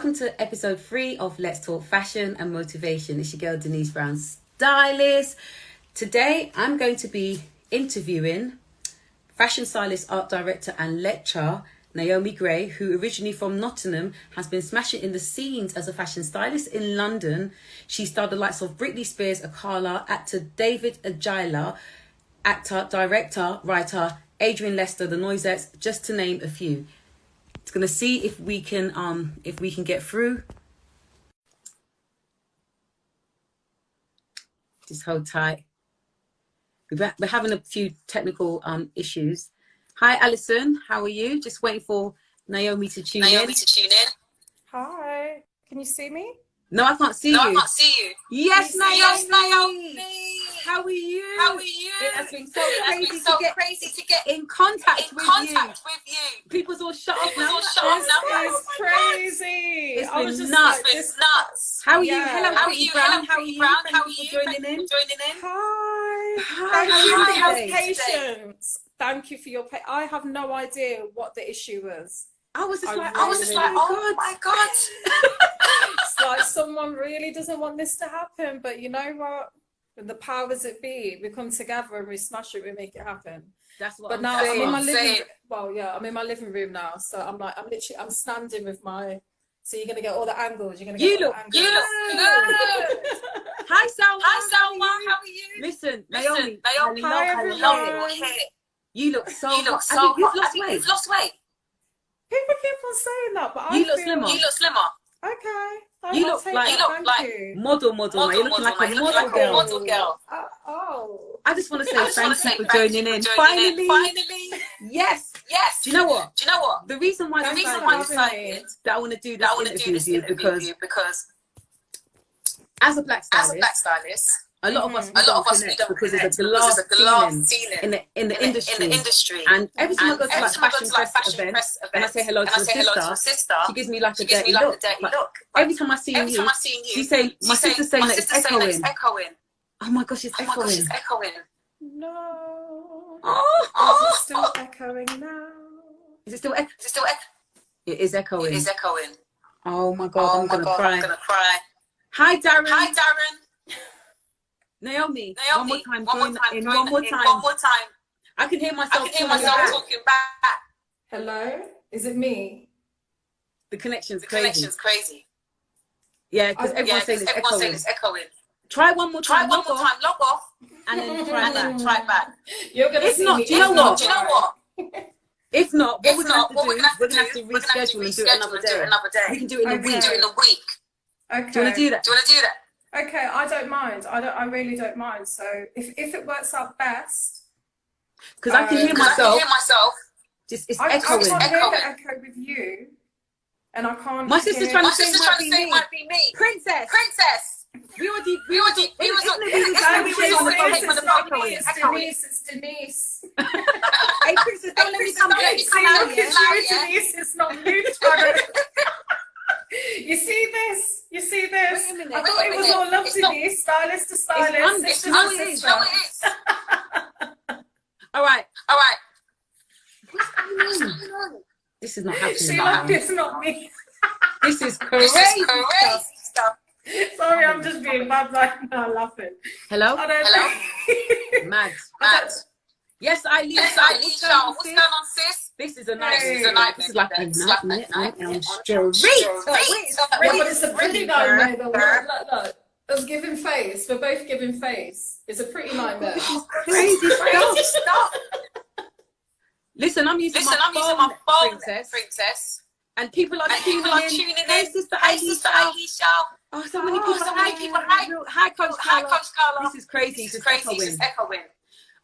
Welcome to episode 3 of Let's Talk Fashion and Motivation. It's your girl Denise Brown, stylist. Today I'm going to be interviewing fashion stylist, art director and lecturer Naomi Grey, who originally from Nottingham has been smashing in the scenes as a fashion stylist in London. She starred the likes of Britney Spears Akala, actor David Ajala, actor, director, writer Adrian Lester The Noisettes, just to name a few. It's gonna see if we can get through. Just hold tight. We're having a few technical issues. Hi Alison, how are you? Just waiting for Naomi to tune in. Hi, can you see me? No, I can't see you. I can't see you. Yes, Naomi. Yes, Naomi. How are you? How are you? It has been so crazy to get in contact with you. People's all shut off now. It's crazy. It's been nuts. It's nuts. How are you? Hello, How are Pretty you? Brown. How are you? How are you? Joining in. Hi. Thank you for your patience. Thank you for your patience. I have no idea what the issue was. I was just like, oh my God. It's like someone really doesn't want this to happen, but you know what? When the powers that be, we come together and we smash it, we make it happen. That's what. But I'm now saying. I'm in my living room. Well, yeah, I'm in my living room now, so I'm standing with my. So you're gonna get all the angles. You're gonna get all the angles. You look good. Hi Salma. How are you? Listen, Naomi. Hi, I love it. You look so hot. You've lost weight. People keep on saying that, but You look slimmer. Okay. You look like model. You're looking like a model girl. Oh. I just want to say thank you for joining in. Finally. Yes. Do you know what? The reason why I decided that I want to do this interview with you because as a black stylist, a lot of us connect because there's a glass ceiling in the industry. And every time I go to like fashion press events and I say hello to my sister, she gives me like a dirty look. Every time I see you, she say my sister's saying that it's echoing. Oh my gosh, it's echoing. No. Oh. Is it still echoing now? Is it still echoing? It is echoing. Oh my God, I'm gonna cry. Hi Darren. Naomi, one more time. I can hear myself talking back. Hello? Is it me? The connection's crazy. Yeah, because everyone's saying it's echoing. Try one more time. Log off. And then try back. You're gonna if see not, me. do you know what? If not, what we're gonna have to do, we're gonna have to reschedule and do it another day. We can do it in a week. Okay. Do you want to do that? Okay, I don't mind. I really don't mind. So if it works out best, because I can hear myself. Just it's echoing. I can't hear the echo with you, and I can't. My sister's trying to say it might be me. Princess. We already. It's Denise. Hey, Princess, don't let me come back. Denise, it's not you. You see this? Wait a minute. I thought it was all love Denise, stylist to stylist. No, it is. All right. What's going on? This is not happening. It's not me. This is crazy stuff. Sorry, I'm just being mad right now, laughing. Hello? Mad. Yes, Eileen. What's going on, sis? This is a nightmare. This is like a nightmare on street. But it's a pretty nightmare. Look. Us giving face. We're both giving face. It's a pretty nightmare. This is crazy stuff. Listen, I'm using my phone, princess. And people are tuning in. Hey, Sister Aisha. Oh, so many people. Hi, Coach Carla. This is crazy. This is echoing.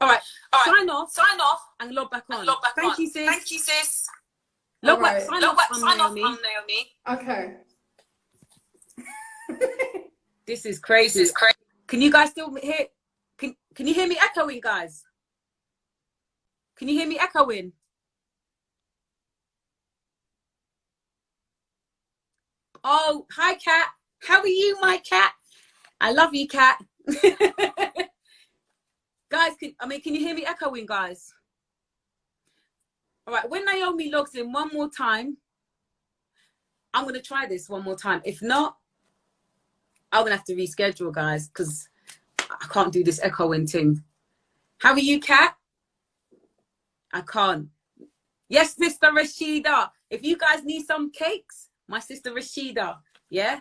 All right. Sign off and log back on. Thank you, sis. Log back. Sign off. I'm Naomi. Okay. This is crazy. Can you guys still hear? Can you hear me echoing, guys? Can you hear me echoing? Oh, hi, Kat. How are you, my cat? I love you, Kat. Guys, can you hear me echoing, guys? All right, when Naomi logs in one more time, I'm going to try this one more time. If not, I'm going to have to reschedule, guys, because I can't do this echoing thing. How are you, Kat? I can't. Yes, Sister Rashida. If you guys need some cakes, my sister Rashida, yeah?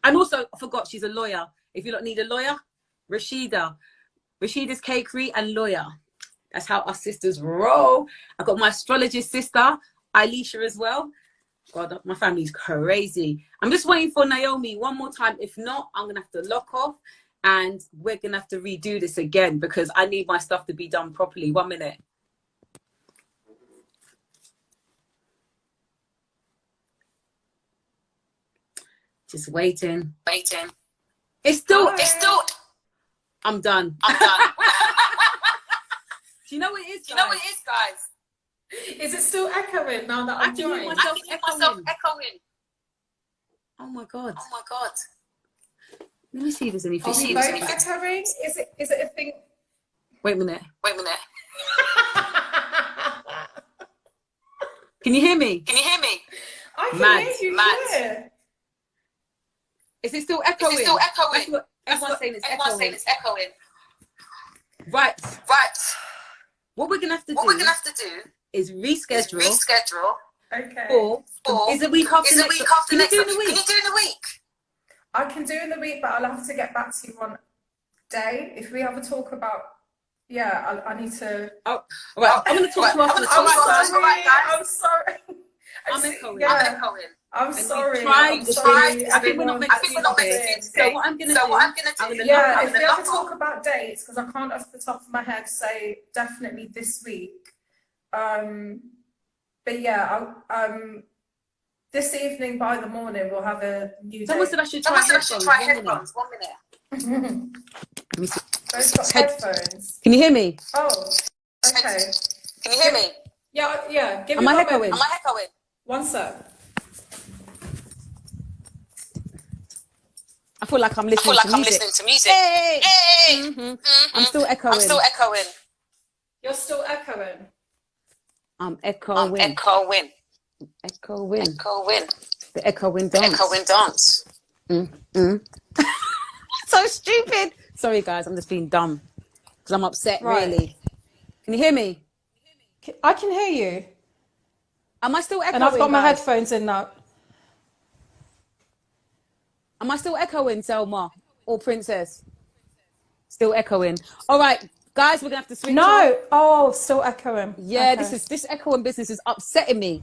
And also, I forgot, she's a lawyer. If you don't need a lawyer, Rashida. Rashida's Cakery and lawyer. That's how our sisters roll. I got my astrologist sister, Elisha, as well. God, my family's crazy. I'm just waiting for Naomi one more time. If not, I'm going to have to lock off and we're going to have to redo this again because I need my stuff to be done properly. 1 minute. Just waiting. It's still. I'm done. Do you know what it is, guys? Is it still echoing now that I'm joining? I can hear myself echoing. Oh my God. Let me see if there's anything. Are we both echoing? Is it a thing? Wait a minute. Can you hear me? I can Mad, hear you. mad. Yeah. Is it still echoing? That's what everyone's saying it's echoing. Right. What we're gonna have to do is reschedule. Okay. Or is it week after next? Can you do in a week? I can do in the week, but I'll have to get back to you one day. If we have a talk about, I need to. Oh, all right. I'm gonna talk to you after the talk. I'm sorry. I'm echoing. I'm sorry. I think we're not meant everyone- to do this. So what I'm gonna do? If we have to talk about dates, because I can't off the top of my head say definitely this week. But yeah, this evening by the morning we'll have a new Someone date. said I should try headphones. 1 minute. Let me see. Those got headphones. Can you hear me? Oh, okay. Can you hear me? Yeah. Give Am me I one echoing? moment. One sec. I feel like I'm listening to music. Hey! I'm still echoing. You're still echoing. I'm echoing. The echoing dance. So stupid. Sorry, guys. I'm just being dumb because I'm upset. Right. Really. Can you hear me? I can hear you. Am I still echoing? And I've got my guys? headphones in now. Am I still echoing, Selma or Princess? Still echoing. All right, guys, we're gonna have to switch. No. Oh, still echoing. Yeah, Okay. this echoing business is upsetting me.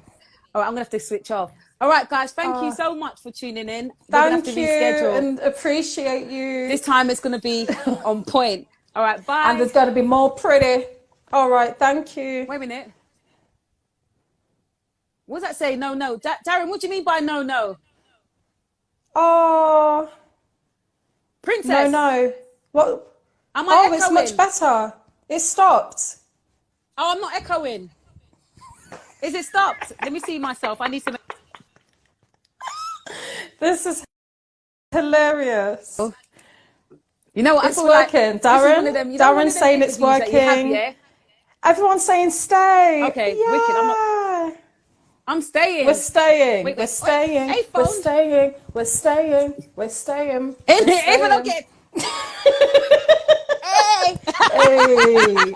All right, I'm gonna have to switch off. All right, guys, thank you so much for tuning in. We're gonna have Thank to you reschedule. and appreciate you. This time it's gonna be on point. All right, bye. And it's gonna be more pretty. All right, thank you. Wait a minute. What does that say? No. Darren, what do you mean by no? Oh, Princess. no. What? Am I echoing? It's much better. It stopped. Oh, I'm not echoing. Is it stopped? Let me see myself. I need to. This is hilarious. Oh. You know what? It's working. Darren's saying it's working. Everyone's saying stay. Okay, yeah. wicked. I'm staying. We're staying. Wait, we're staying. Hey, we're phone. staying. We're staying. We're staying. Even okay.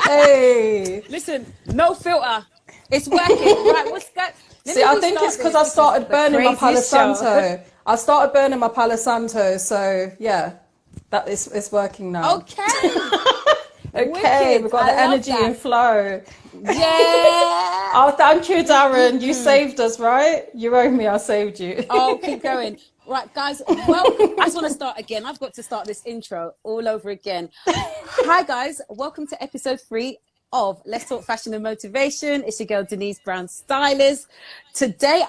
Hey. Listen, no filter. It's working. Right, what's that? See, I think it's because I started burning my Palo Santo. I started burning my Palo Santo, so yeah, that is it's working now. Okay. Okay, Wicked. we've got the energy and flow. Yeah. Oh, thank you, Darren. You saved us, right? You owe me, I saved you. Oh, keep going. Right, guys, welcome. I just want to start again. I've got to start this intro all over again. Hi, guys. Welcome to episode 3 of Let's Talk Fashion and Motivation. It's your girl, Denise Brown, stylist. Today,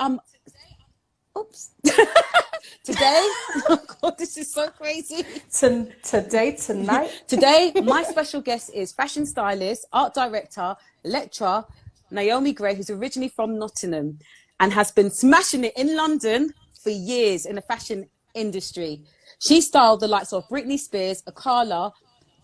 Today, oh God, this is so crazy. Tonight. Today, my special guest is fashion stylist, art director, lecturer, Naomi Grey, who's originally from Nottingham and has been smashing it in London for years in the fashion industry. She styled the likes of Britney Spears, Akala,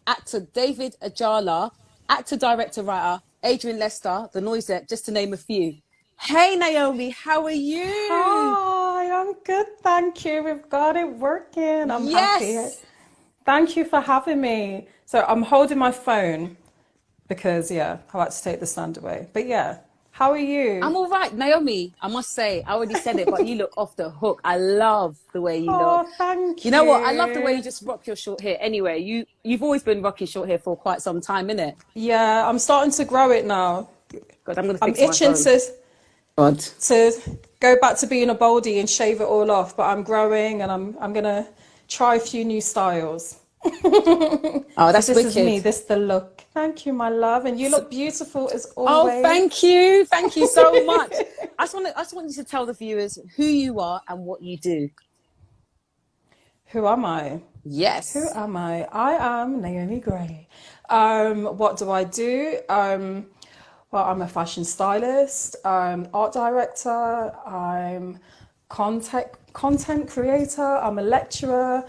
actor David Ajala, actor, director, writer, Adrian Lester The Noisettes, just to name a few. Hey Naomi, how are you? Hi, I'm good, thank you. We've got it working. I'm happy. Yes. Thank you for having me. So I'm holding my phone because, yeah, I had to take the stand away. But yeah, how are you? I'm all right, Naomi. I must say, I already said it, but you look off the hook. I love the way you look. Oh, thank You know what? I love the way you you. just rock your short hair. Anyway, you've always been rocking short hair for quite some time, innit? Yeah, I'm starting to grow it now. God, I'm gonna I'm fix my itching phone. God. to go back to being a baldy and shave it all off, but I'm growing and I'm gonna try a few new styles. Oh, So that's this is me, wicked. this the look. Thank you, my love, and you look beautiful as Oh, always. thank you. Thank you so much. I just want you to tell the viewers who you are and what you do. Who am I? Who Yes. am I? I am Naomi Grey. What do I do? Well, I'm a fashion stylist, art director, I'm content creator, I'm a lecturer,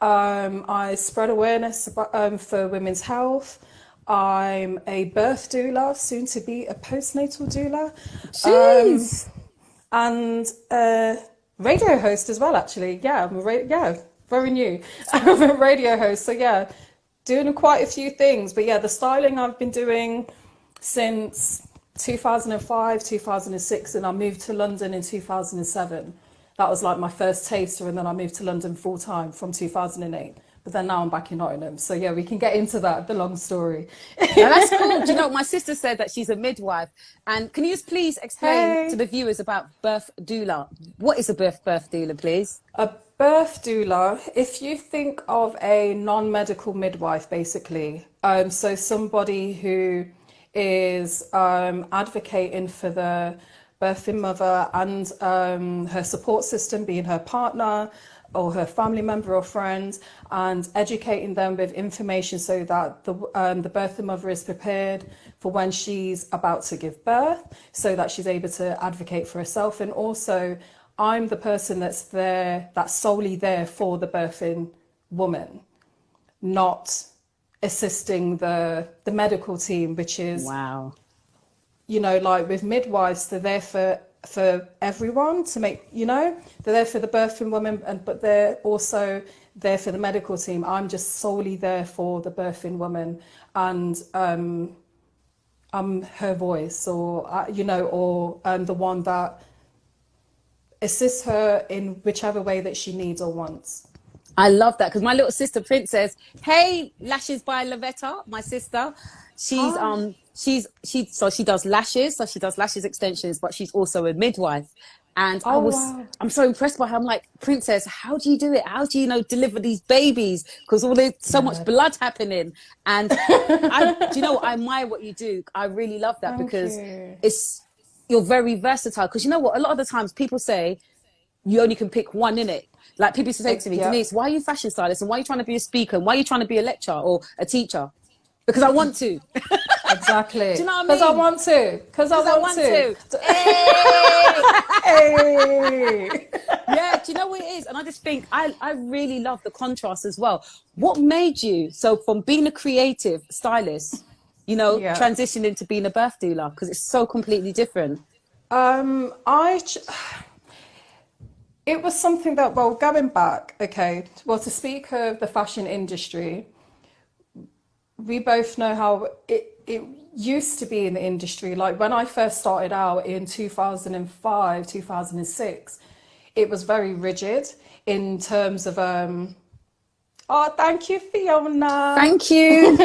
I spread awareness about, for women's health. I'm a birth doula, soon to be a postnatal doula, Jeez. and a radio host as well. Actually, yeah, yeah, very new. I'm a radio host, so yeah, doing quite a few things. But yeah, the styling I've been doing since 2005, 2006, and I moved to London in 2007. That was like my first taster, and then I moved to London full time from 2008. But then now I'm back in Nottingham. So yeah, we can get into that, the long story. Now that's cool. Do you know, my sister said that she's a midwife. And can you just please explain to Hey. the viewers about birth doula? What is a birth doula, please? A birth doula, if you think of a non-medical midwife, basically, so somebody who is advocating for the birthing mother and her support system, being her partner or her family member or friend, and educating them with information so that the birthing mother is prepared for when she's about to give birth, so that she's able to advocate for herself. And also, I'm the person that's there, that's solely there for the birthing woman, not assisting the medical team, which is, Wow. you know, like with midwives, they're there for everyone to make, you know, they're there for the birthing woman, but they're also there for the medical team. I'm just solely there for the birthing woman, and I'm her voice, or you know, or the one that assists her in whichever way that she needs or wants. I love that because my little sister Princess, hey, Lashes by Lavetta, my sister, she's Hi. she does lashes, so she does lashes extensions, but she's also a midwife. And Oh wow. I'm so impressed by her. I'm like, Princess, how do you do it? How do you know deliver these babies? Because there's so much Yeah. blood happening. And do you know what? I admire what you do. I really love that Thank because you. you're very versatile. Because you know what? A lot of the times people say you only can pick one in it. Like people used to say to me, Yep. Denise, why are you fashion stylist? And why are you trying to be a speaker? And why are you trying to be a lecturer or a teacher? Because I want to. Do Exactly. you know what I Because I mean? want to. Because I Because I want want to. to. Hey! Hey. Yeah, do you know what it is? And I just think I really love the contrast as well. What made you, so from being a creative stylist, Yeah. transition into being a birth doula? Because it's so completely different. Um, I. ch- It was something that, well, going back, okay, well, to speak of the fashion industry, we both know how it used to be in the industry. Like when I first started out in 2005, 2006, it was very rigid in terms of oh, thank you, Fiona. Thank you.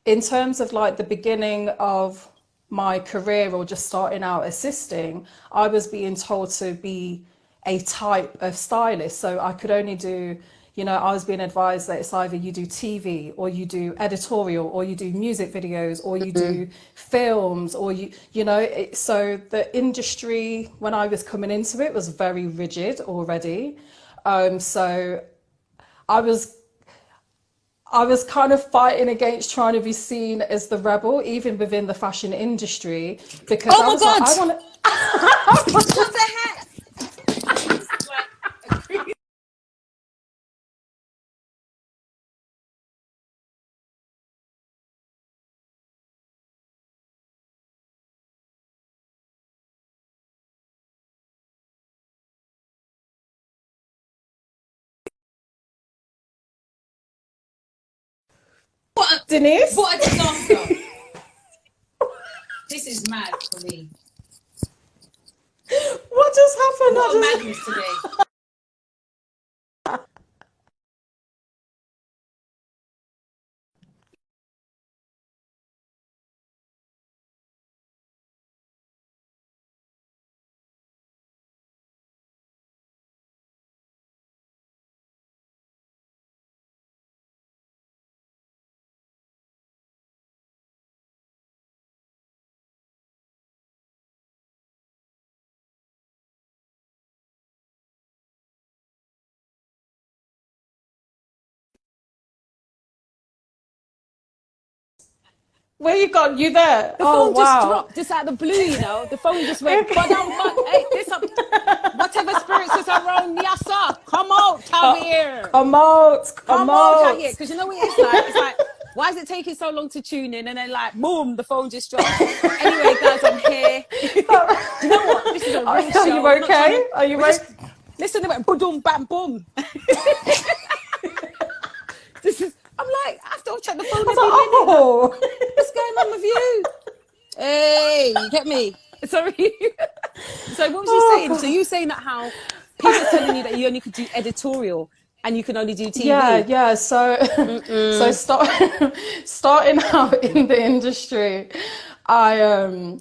In terms of like the beginning of my career or just starting out assisting, I was being told to be a type of stylist. So I could only do, you know, I was being advised that it's either you do TV or you do editorial or you do music videos or you do films or you know, so the industry when I was coming into it was very rigid already. So I was I was kind of fighting against trying to be seen as the rebel, even within the fashion industry, because Oh I my was like, God. I want to. What the heck? Denise? What a disaster. This is mad for me. What just happened? What a madness today. Where you gone? You there? The Oh, phone just wow. dropped, just out of the blue, you know. The phone just went, hey, whatever spirits is around, yassa, come out, Javier. Come out. Come out, Javier. Because you know what it's like? It's like, why is it taking so long to tune in? And then like, boom, the phone just dropped. Anyway, guys, I'm here. Do you know what? This is a real show. Are you okay? Are you okay? Listen, they went boom, bam, boom. I'm like, I have to check the phone every minute. Oh. What's going on with you? Hey, you get me? Sorry. So what was you saying? God. So you were saying that how people are telling you that you only could do editorial and you can only do TV. Yeah. So, starting out in the industry, I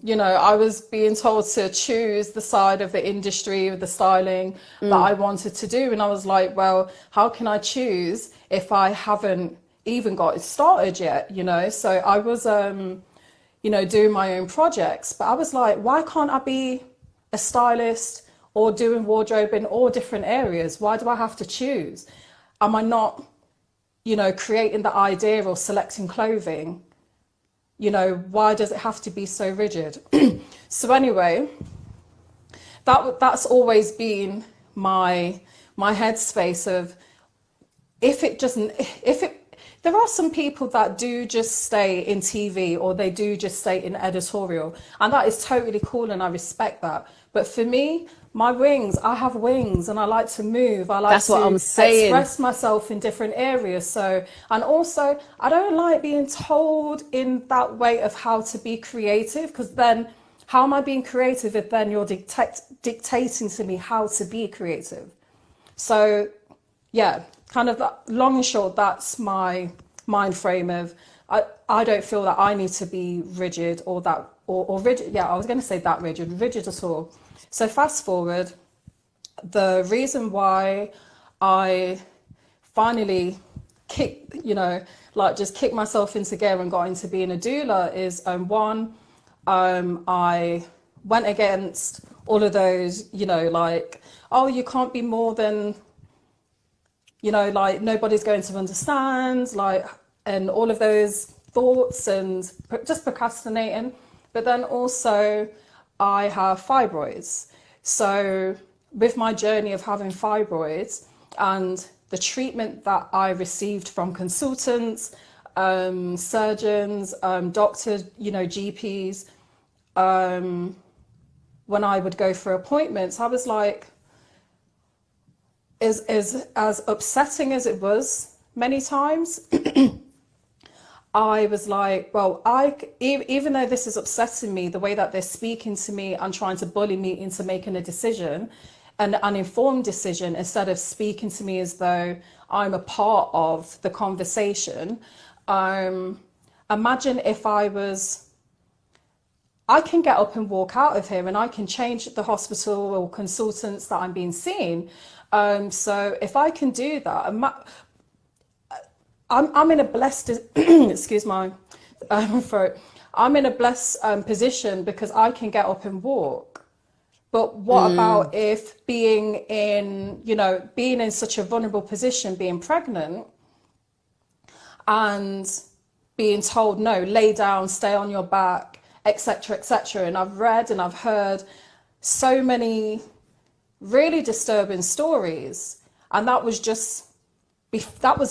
was being told to choose the side of the industry of the styling that I wanted to do, and I was like, well, how can I choose if I haven't even got it started yet? So I was doing my own projects, but I was like, why can't I be a stylist or doing wardrobe in all different areas? Why do I have to choose? Am I not, creating the idea or selecting clothing? Why does it have to be so rigid? So anyway, that's always been my headspace of, there are some people that do just stay in TV or they do just stay in editorial, and that is totally cool and I respect that. But for me, my wings, I have wings and I like to move. I like to express myself in different areas. So, and also I don't like being told in that way of how to be creative, because then how am I being creative if then you're dictating to me how to be creative? So yeah, kind of that, long and short, that's my mind frame of, I don't feel that I need to be rigid or rigid. Yeah, I was going to say that rigid at all. So fast forward, the reason why I finally kicked myself into gear and got into being a doula is, one, I went against all of those, oh, you can't be more than, nobody's going to understand, and all of those thoughts and just procrastinating. But then also I have fibroids. So with my journey of having fibroids and the treatment that I received from consultants, surgeons, doctors, GPs, when I would go for appointments, I was like, is as upsetting as it was many times, I was like, well, even though this is upsetting me, the way that they're speaking to me and trying to bully me into making a decision, an uninformed decision, instead of speaking to me as though I'm a part of the conversation. Imagine if I can get up and walk out of here and I can change the hospital or consultants that I'm being seen. So if I can do that, I'm in a blessed, excuse my throat. I'm in a blessed position because I can get up and walk. But what about if being in such a vulnerable position, being pregnant and being told, no, lay down, stay on your back, etc., etc. And I've read and I've heard so many really disturbing stories. And that was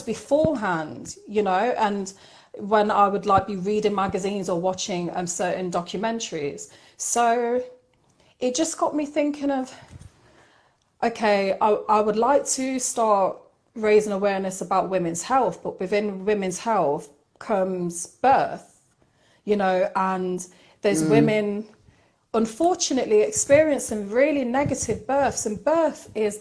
beforehand, and when I would be reading magazines or watching certain documentaries. So it just got me thinking of, okay, I would like to start raising awareness about women's health, but within women's health, comes birth, you know, and there's women unfortunately experiencing really negative births, and birth is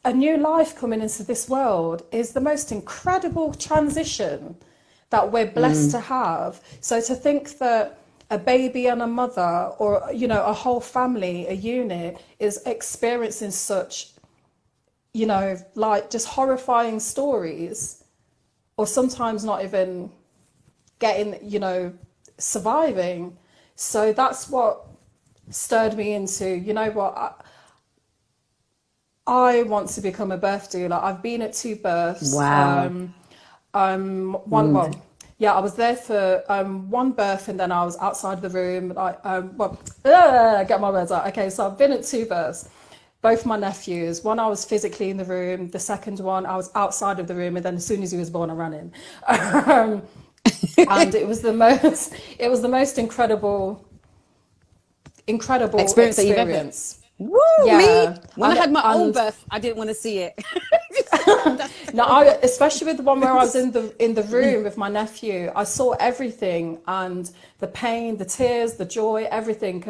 a new life coming into this world is the most incredible transition that we're blessed to have. So to think that a baby and a mother, or, you know, a whole family, a unit, is experiencing such, you know, like just horrifying stories, or sometimes not even getting, you know, surviving. So that's what stirred me into, you know what, I want to become a birth doula. I've been at 2 births. Wow. I was there for 1 birth, and then I was outside the room. Get my words out. Okay, so I've been at 2 births. Both my nephews. One, I was physically in the room. The second one, I was outside of the room, and then as soon as he was born, I ran in. And it was the most incredible experience. That you've ever. Woo, yeah. Me? When I had my own birth, I didn't want to see it. No, especially with the one where I was in the room with my nephew, I saw everything, and the pain, the tears, the joy, everything,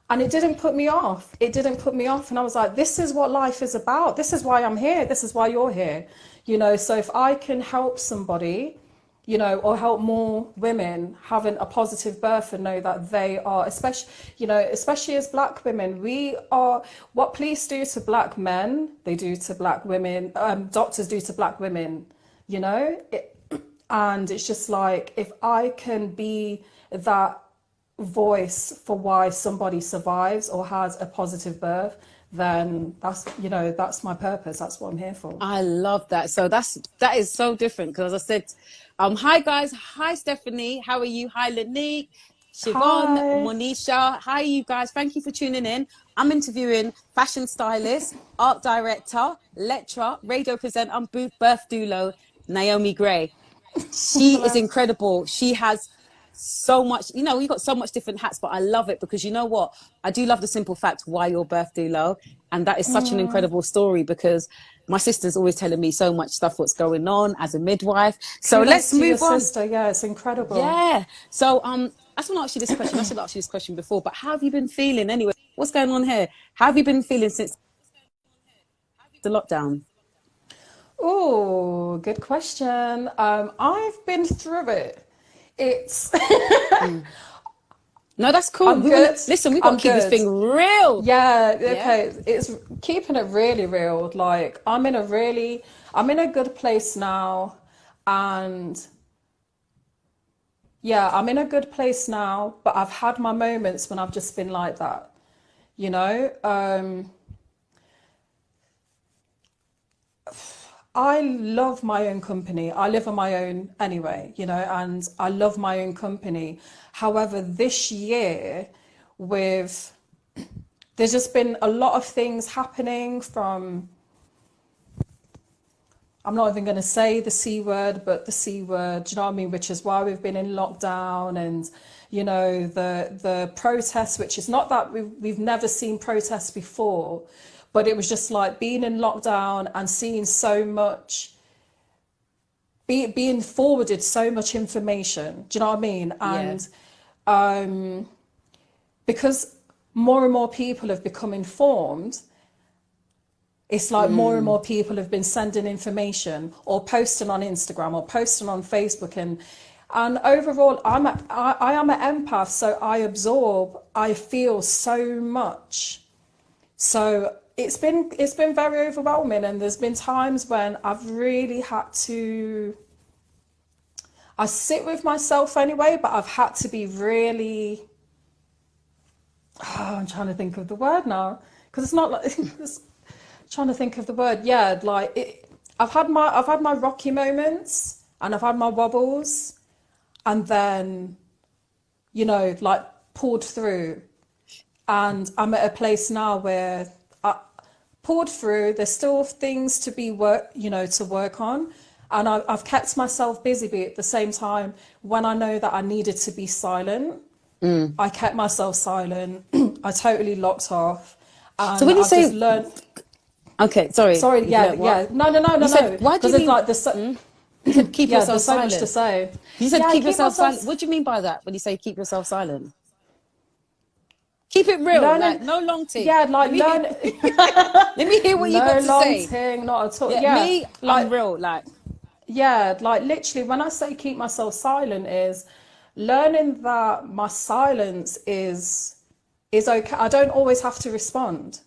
and it didn't put me off. It didn't put me off, and I was like, this is what life is about. This is why I'm here. This is why you're here. You know, so if I can help somebody, you know, or help more women having a positive birth and know that they are, especially as Black women, we are, what police do to Black men, they do to Black women, doctors do to Black women, you know, and it's just like, if I can be that voice for why somebody survives or has a positive birth, then that's my purpose. That's what I'm here for. I love that. So that is so different, because as I said, hi guys, hi Stephanie, how are you? Hi Lanique, Siobhan, Monisha, hi you guys, thank you for tuning in. I'm interviewing fashion stylist, art director, lecturer, radio presenter, and birth doula, Naomi Grey. She is incredible. She has so much, you know, you've got so much different hats, but I love it because, you know what, I do love the simple fact why you're birth doula, and that is such an incredible story, because my sister's always telling me so much stuff what's going on as a midwife. So let's move on. Sister, yeah, it's incredible. Yeah. So I just want to ask you this question. I should ask you this question before, but how have you been feeling anyway? What's going on here? How have you been feeling since the lockdown? Oh, good question. I've been through it. It's No, that's cool. We've got to keep this thing real. Yeah, okay. Yeah. It's keeping it really real. Like, I'm in a good place now, and yeah, I'm in a good place now, but I've had my moments when I've just been like that, you know? I love my own company. I live on my own anyway, you know, and I love my own company. However, this year, there's just been a lot of things happening from, I'm not even going to say the C word, but the C word, do you know what I mean? Which is why we've been in lockdown, and, you know, the protests, which is not that we've never seen protests before, but it was just like being in lockdown and seeing so much, being forwarded so much information. Do you know what I mean? And because more and more people have become informed, it's like more and more people have been sending information or posting on Instagram or posting on Facebook, and overall, I am an empath, so I absorb, I feel so much. So it's been very overwhelming, and there's been times when I've really had to, I sit with myself anyway, but I've had to be really, I'm trying to think of the word now, because it's not like, trying to think of the word. Yeah, like I've had my rocky moments, and I've had my wobbles, and then, you know, like pulled through, and I'm at a place now where pulled through. There's still things to work on, and I've kept myself busy, but at the same time, when I know that I needed to be silent, I kept myself silent. I totally locked off. And so when you I've just learned. Okay, sorry. No. Why do you mean? Like You said keep Yeah, yourself there's so silent. much to say. You said Yeah, keep yourself silent. What do you mean by that when you say keep yourself silent? Keep it real, learning, like no long ting. yeah, like learn. Let me hear what you No got to long say. thing, not at all. Yeah, Yeah, me, like I'm real. Like, yeah, like literally, when I say keep myself silent, is learning that my silence is okay. I don't always have to respond.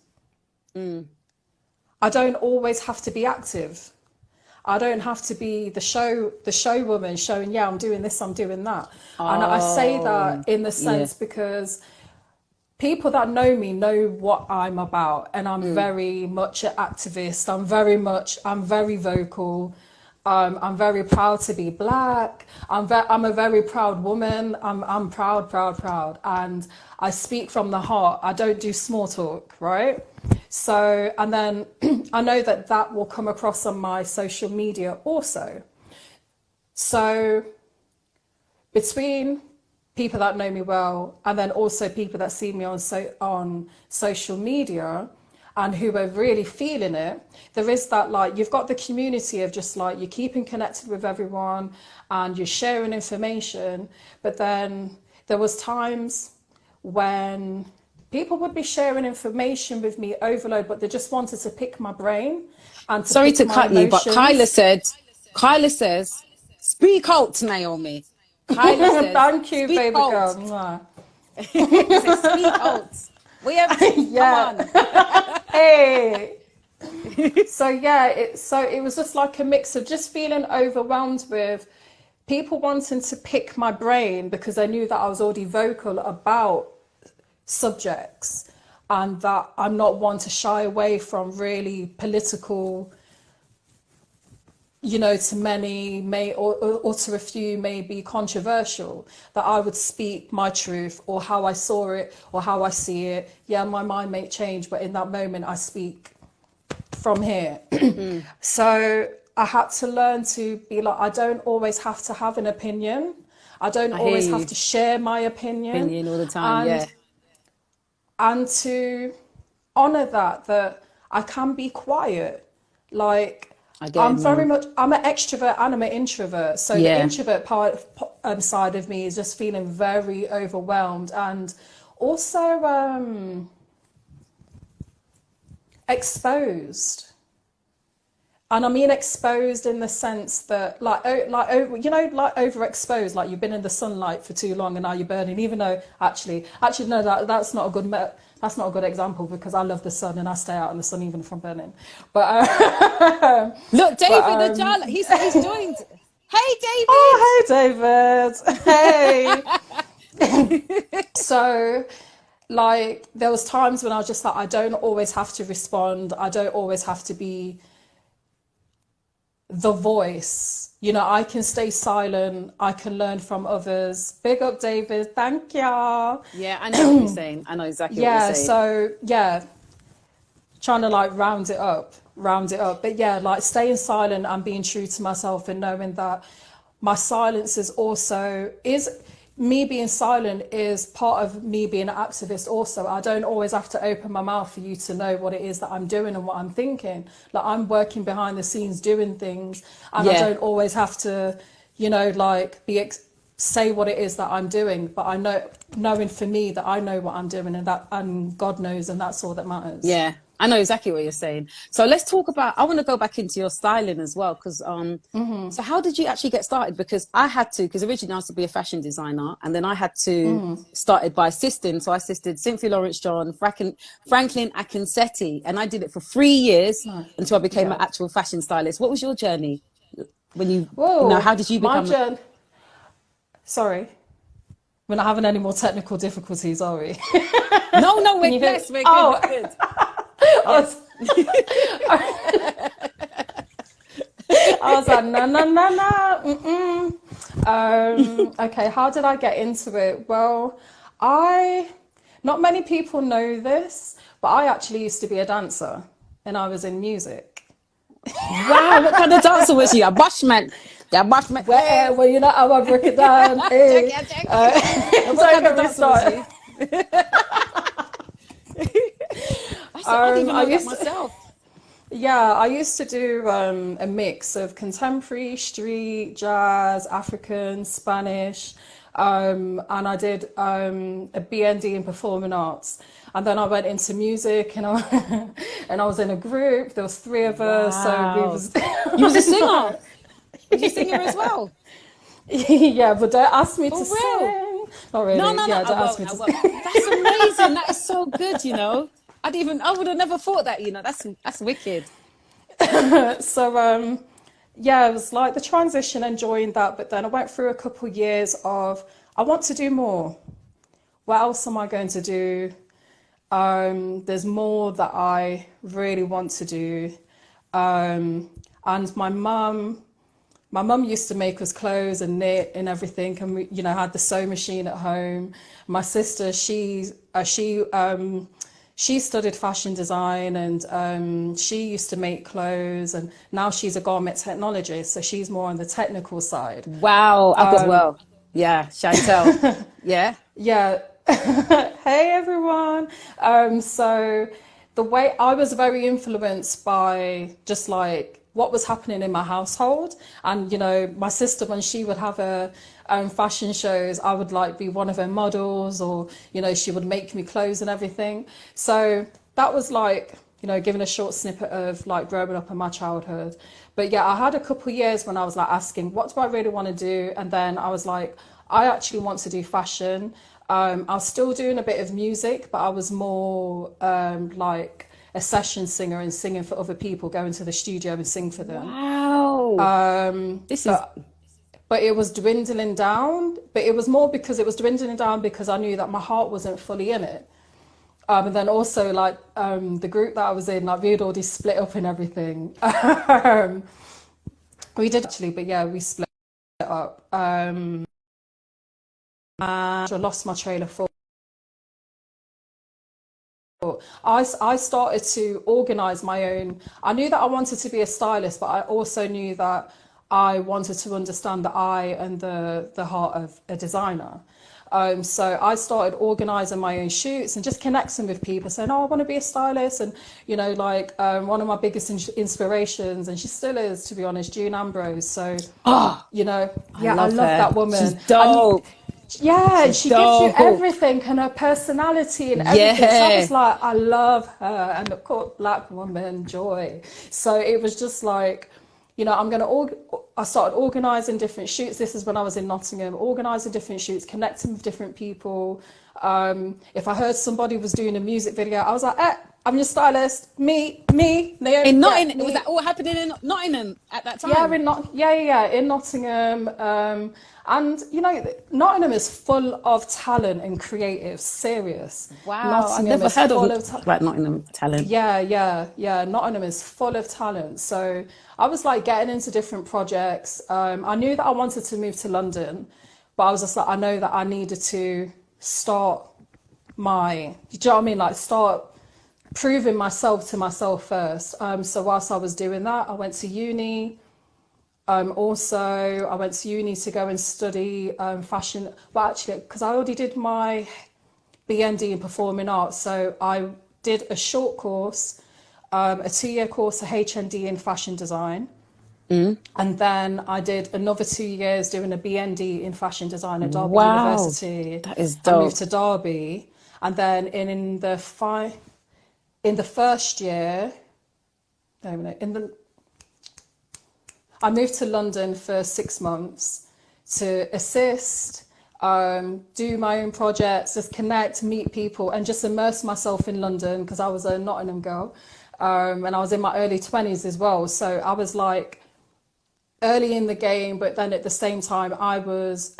I don't always have to be active. I don't have to be the show woman showing, yeah, I'm doing this, I'm doing that. And I say that in the sense because people that know me know what I'm about, and I'm very much an activist. I'm very vocal. I'm very proud to be black. I'm a very proud woman. I'm proud, and I speak from the heart. I don't do small talk, right? So, and then I know that that will come across on my social media also. So, between people that know me well, and then also people that see me on social media, and who are really feeling it, there is that, like, you've got the community of just like you're keeping connected with everyone and you're sharing information. But then there was times when people would be sharing information with me overload, but they just wanted to pick my brain and to sorry pick to my cut you, but emotions. Kyla says, speak out, Naomi. Kyla says, Thank you, speak baby out. girl. Mwah. She says, speak out. We have, Yeah. come on. Hey. So yeah, it was just like a mix of just feeling overwhelmed with people wanting to pick my brain because they knew that I was already vocal about subjects, and that I'm not one to shy away from really political, to many may or to a few may be controversial, that I would speak my truth or how I saw it or how I see it. Yeah, my mind may change, but in that moment I speak from here. So I had to learn to be like, I don't always have to have an opinion. I don't always have to share my opinion All the time, and to honor that I can be quiet. Like, I'm an extrovert and I'm an introvert. So the introvert side of me is just feeling very overwhelmed, and also exposed. And I mean exposed in the sense that, like overexposed, like you've been in the sunlight for too long and now you're burning. Even though actually no, that's not a good example, because I love the sun and I stay out in the sun even if I'm burning. But look, David Ajala, he's joined. Hey, David. Oh, hey, David. Hey. So, like, there was times when I was just like, I don't always have to respond. I don't always have to be the voice. I can stay silent. I can learn from others. Big up, David. Thank you. Yeah, I know what you're saying. I know exactly what you're saying. So, yeah, trying to like round it up. But yeah, like staying silent and being true to myself, and knowing that my silence is me being silent is part of me being an activist also. I don't always have to open my mouth for you to know what it is that I'm doing and what I'm thinking. Like, I'm working behind the scenes doing things, and I don't always have to, say what it is that I'm doing. But I knowing for me that I know what I'm doing, and God knows, and that's all that matters. Yeah, I know exactly what you're saying. So let's talk about, I want to go back into your styling as well, because so how did you actually get started? Because originally I used to be a fashion designer, and then I had to started by assisting. So I assisted Cynthia Lawrence John, Franklin Akinsetti, and I did it for 3 years until I became an actual fashion stylist. What was your journey when how did you become? Sorry, we're not having any more technical difficulties, are we? No, we're blessed. We're good. We're good. I was like, no. Okay, how did I get into it? Well, not many people know this, but I actually used to be a dancer, and I was in music. Wow, what kind of dancer was you? A bushman? Yeah, bushman. Well, you know how I break it down. Hey. What kind of dancer was you? I didn't even know that myself. Yeah, I used to do a mix of contemporary, street, jazz, African, Spanish, and I did a BND in performing arts. And then I went into music, and I and I was in a group. There was three of us, so we Wow. was You was a singer. Was you a singer as well? yeah. But don't ask me to For real? sing. Not No, really. no, no. Yeah, I don't ask won't. me I to won't. That's amazing. That is so good, you know. I would have never thought that, you know. That's wicked. sing. So yeah, it was like the transition, enjoying that. But then I went through a couple years of I want to do more. What else am I going to do? There's more that I really want to do. And my mum used to make us clothes and knit and everything, and we, you know, had the sewing machine at home. My sister, she studied fashion design, and she used to make clothes, and now she's a garment technologist, so she's more on the technical side. Wow. I've got well. Yeah, Chantel. Yeah. Yeah. Hey everyone. So the way I was very influenced by just like what was happening in my household, and you know, my sister, when she would have her fashion shows, I would like be one of her models, or you know, she would make me clothes and everything. So that was like, you know, giving a short snippet of like growing up in my childhood. But yeah, I had a couple years when I was like asking, what do I really want to do? And then I was like, I actually want to do fashion. I was still doing a bit of music, but I was more like a session singer and singing for other people, going to the studio and sing for them. Wow. This is But it was dwindling down. But it was more because it was dwindling down because I knew that my heart wasn't fully in it. And then also like the group that I was in, like we had already split up and everything. We did actually, but yeah, we split up. And I lost my trailer for. I started to organize my own. I knew that I wanted to be a stylist, but I also knew that I wanted to understand the eye and the heart of a designer. So I started organizing my own shoots and just connecting with people, saying, "Oh, I want to be a stylist." And you know, like one of my biggest inspirations, and she still is, to be honest, June Ambrose. So, oh, you know, I yeah, I love love her. that She's woman. And dope. yeah, and She's she gives you dope. everything, and her personality and everything. So I Yeah. was like, I love her, and of course, black woman joy. So it was just like, you know, I started organizing different shoots. This is when I was in Nottingham, organizing different shoots, connecting with different people. If I heard somebody was doing a music video, I was like, I'm your stylist. Me, Naomi. In Yeah, Nottingham, was me. that all happening in Nottingham at that Yeah, time? in Nottingham, and you know, Nottingham is full of talent and creative. Serious, Wow, I've Nottingham never is heard of full of like Nottingham talent. yeah. Nottingham is full of talent. So I was like getting into different projects. I knew that I wanted to move to London, but I was just like, I know that I needed to start do you know what I mean? Like start proving myself to myself first. So whilst I was doing that, I went to uni. Also, I went to uni to go and study fashion. Well, actually, because I already did my BND in performing arts, so I did a short course, a 2-year course, a HND in fashion design. And then I did another 2 years doing a BND in fashion design at Derby Wow, University. that is I moved dope. to Derby, and then in the first year, no, no, in the I moved to London for 6 months to assist, do my own projects, just connect, meet people, and just immerse myself in London because I was a Nottingham girl, and I was in my early 20s as well. So I was like early in the game, but then at the same time, I was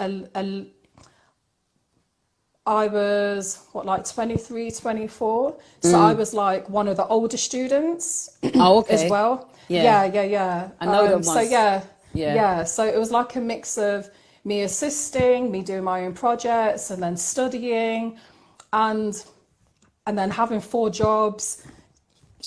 what, like 23, 24. So I was like one of the older students Oh, as okay. well. Yeah, Yeah. I know them So once. yeah, Yeah. yeah. So it was like a mix of me assisting, me doing my own projects, and then studying, and then having 4 jobs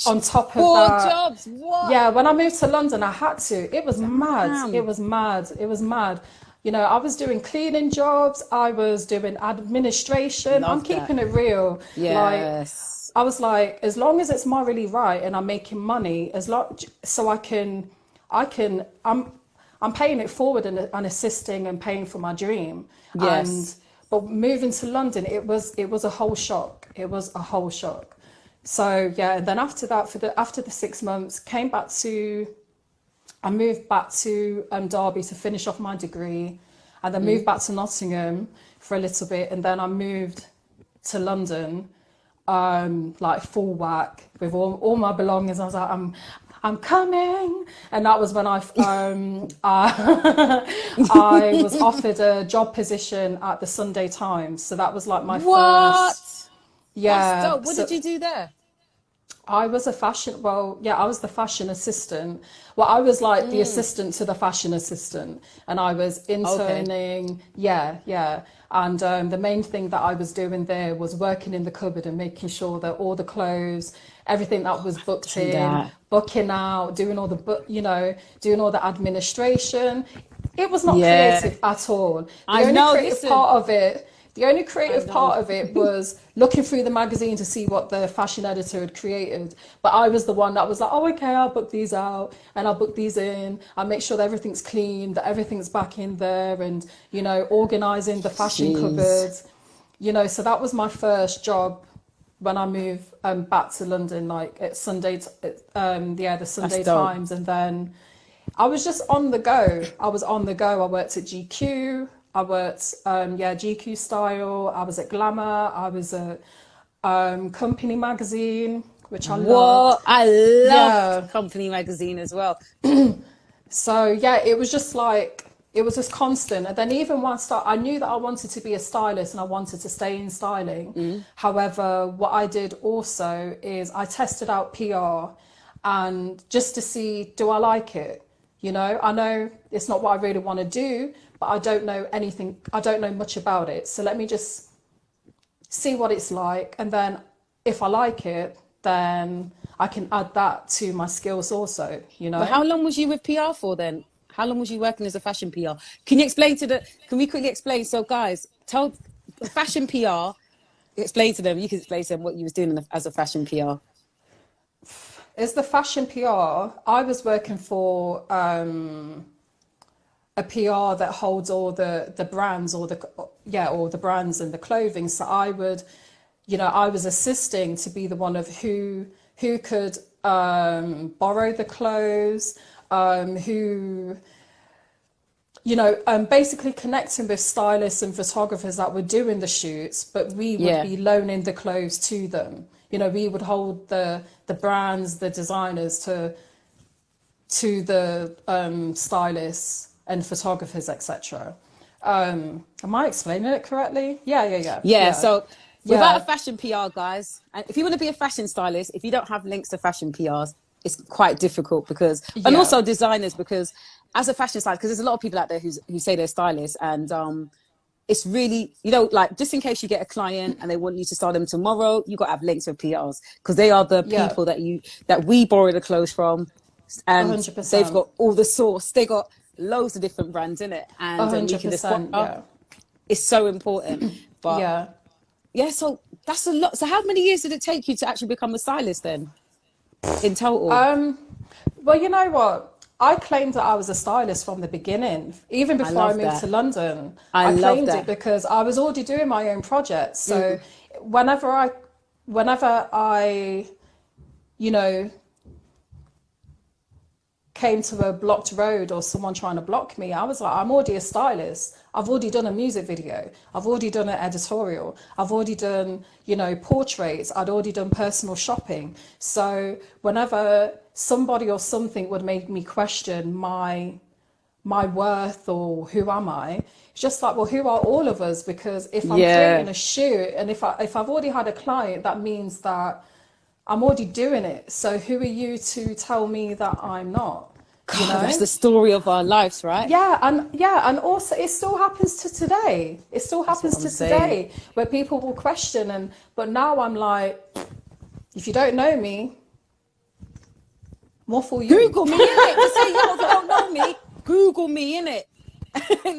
on top of Four that. jobs. What? Yeah, when I moved to London, I had to. It was mad. It Damn. was mad. It was mad. You know, I was doing cleaning jobs. I was doing administration. I'm Love that. keeping it real. Like, Yes. I was like, as long as it's morally right and I'm making money, so I'm paying it forward and assisting and paying for my dream. Yes. But moving to London, it was a whole shock. It was a whole shock. So yeah, and then after that, after the 6 months, I moved back to Derby to finish off my degree, and then moved back to Nottingham for a little bit, and then I moved to London, like full whack with all my belongings. I was like, I'm coming, and that was when I was offered a job position at the Sunday Times. So that was like my first. Yeah. That's dope. What did you do there? I was I was the fashion assistant. Well, I was like the assistant to the fashion assistant, and I was interning. Okay. Yeah. And the main thing that I was doing there was working in the cupboard and making sure that all the clothes, everything that was booked in, booking out, doing all the administration. It was not creative at all. The only creative part of it was looking through the magazine to see what the fashion editor had created. But I was the one that was like, oh, okay, I'll book these out and I'll book these in. I'll make sure that everything's clean, that everything's back in there, and, organising the fashion cupboards. So that was my first job when I moved back to London, like at the Sunday Times. And then I was just on the go. I worked at GQ. I worked, GQ Style. I was at Glamour. I was at Company Magazine, which I loved. I love Company Magazine as well. So, yeah, it was just constant. And then even once I knew that I wanted to be a stylist and I wanted to stay in styling. However, what I did also is I tested out PR, and just to see, do I like it? I know it's not what I really want to do, but I don't know anything. I don't know much about it. So let me just see what it's like. And then if I like it, then I can add that to my skills also, But how long was you with PR for then? How long was you working as a fashion PR? Can we quickly explain? So guys, tell fashion PR, explain to them, you can explain to them what you was doing as a fashion PR. As the fashion PR, I was working for a PR that holds all the brands, all the brands and the clothing. So I was assisting to be the one of who could borrow the clothes, basically connecting with stylists and photographers that were doing the shoots, but we would be loaning the clothes to them. We would hold the brands, the designers to the stylists and photographers, etc. Am I explaining it correctly? Yeah. So without a fashion PR, guys, and if you want to be a fashion stylist, if you don't have links to fashion PRs, it's quite difficult and also designers, because as a fashion stylist, because there's a lot of people out there who say they're stylists, and it's really, like, just in case you get a client and they want you to style them tomorrow, you got to have links with PRs, because they are the people that we borrow the clothes from, and 100%. They've got all the source. They got loads of different brands in it, and you can just it's so important. But so that's a lot. So how many years did it take you to actually become a stylist then, in total? Well, you know what? I claimed that I was a stylist from the beginning, even before I moved to London. I claimed it because I was already doing my own projects. So whenever I, came to a blocked road or someone trying to block me, I was like, I'm already a stylist. I've already done a music video. I've already done an editorial. I've already done, portraits. I'd already done personal shopping. So whenever somebody or something would make me question my worth or who am I, it's just like, well, who are all of us? Because if I'm creating a shoot, and if I've already had a client, that means that I'm already doing it. So who are you to tell me that I'm not? God, that's the story of our lives, right? And also it still happens to today. It still happens to today, where people will question, but now I'm like, if you don't know me, more for you. Google me, innit? Just say, if you don't know me, Google me, innit?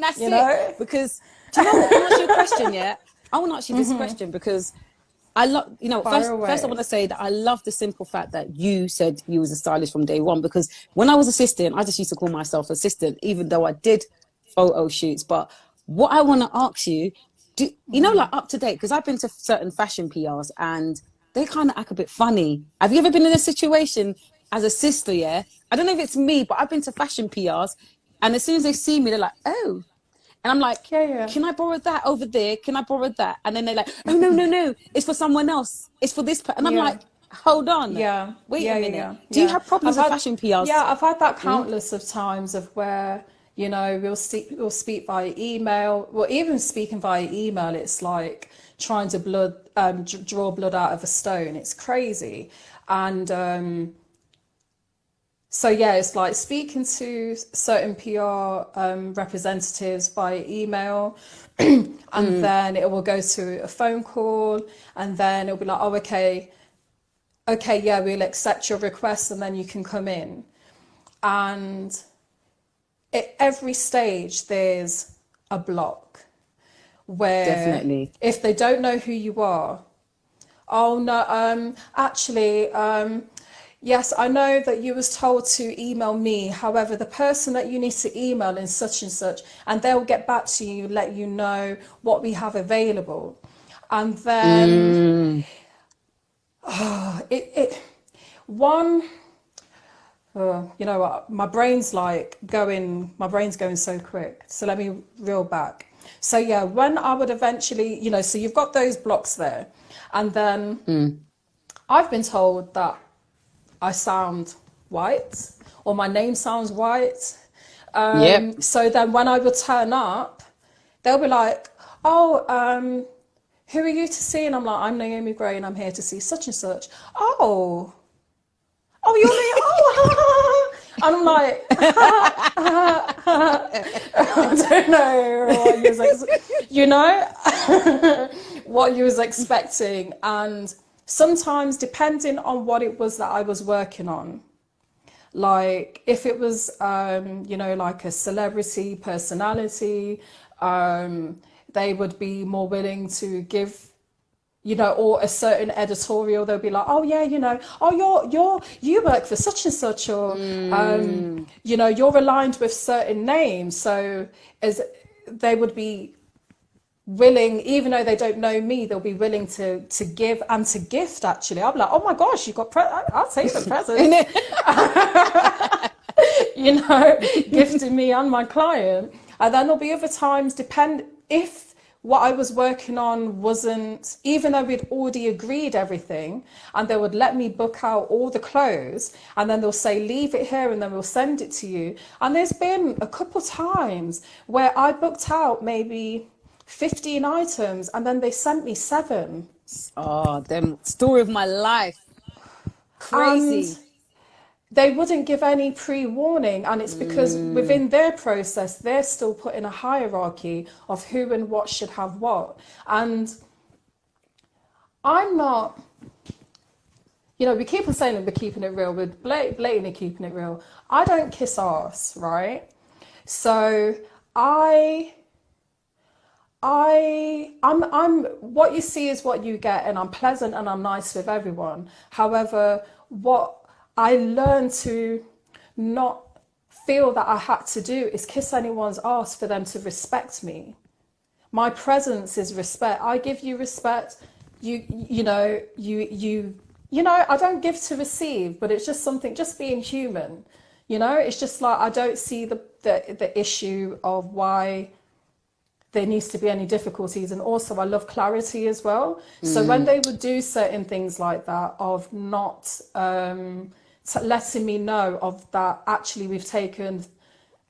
That's it. Because, do you know what? I want to ask you a question, I want to ask you this question, because I love, Fire first I away. want to say that I love the simple fact that you said you was a stylist from day one, because when I was assistant, I just used to call myself assistant, even though I did photo shoots. But what I want to ask you, like up to date, because I've been to certain fashion PRs and they kind of act a bit funny. Have you ever been in a situation as a sister? Yeah. I don't know if it's me, but I've been to fashion PRs and as soon as they see me, they're like, oh, and I'm like, Yeah, yeah. can I borrow that over there? Can I borrow that? And then they're like, oh, no, no, no. It's for someone else. It's for this. And I'm Yeah. like, hold on. Yeah, Wait a yeah, yeah, minute. yeah, Do you yeah. have problems with fashion PRs? Yeah, I've had that Mm? countless of times of where, we'll speak via email. Well, even speaking via email, it's like trying to draw blood out of a stone. It's crazy. And so yeah, it's like speaking to certain PR representatives via email, and then it will go to a phone call, and then it'll be like, oh, okay, yeah, we'll accept your request, and then you can come in. And at every stage, there's a block where Definitely. if they don't know who you are, oh no, actually, yes, I know that you was told to email me. However, the person that you need to email is such and such, and they'll get back to you, let you know what we have available. And then it one you know what, my brain's going so quick, so let me reel back. So yeah, when I would eventually, so you've got those blocks there, and then I've been told that I sound white, or my name sounds white. Yep. So then when I would turn up, they'll be like, oh, who are you to see? And I'm like, I'm Naomi Grey and I'm here to see such and such. Oh, you're me. Oh, and I'm like, I don't know what what you was expecting. And sometimes, depending on what it was that I was working on, like if it was, like a celebrity personality, they would be more willing to give, or a certain editorial, they'll be like, oh yeah, oh you work for such and such, or you're aligned with certain names, so as they would be willing, even though they don't know me, they'll be willing to give and to gift. Actually, I'll be like, oh my gosh, you got I'll take the present. Gifting me and my client. And then there'll be other times, if what I was working on wasn't, even though we'd already agreed everything, and they would let me book out all the clothes, and then they'll say, leave it here and then we'll send it to you. And there's been a couple times where I booked out maybe 15 items and then they sent me 7. Oh, them story of my life. Crazy. And they wouldn't give any pre-warning, and it's because within their process they're still putting a hierarchy of who and what should have what. And I'm not, we keep on saying that we're keeping it real, we're blatantly keeping it real. I don't kiss ass, right? So I'm what you see is what you get, and I'm pleasant and I'm nice with everyone. However, what I learned to not feel that I had to do is kiss anyone's ass for them to respect me. My presence is respect. I give you respect. I don't give to receive, but it's just something, just being human. It's just like, I don't see the issue of why there needs to be any difficulties. And also I love clarity as well. So when they would do certain things like that, of not letting me know of that, actually we've taken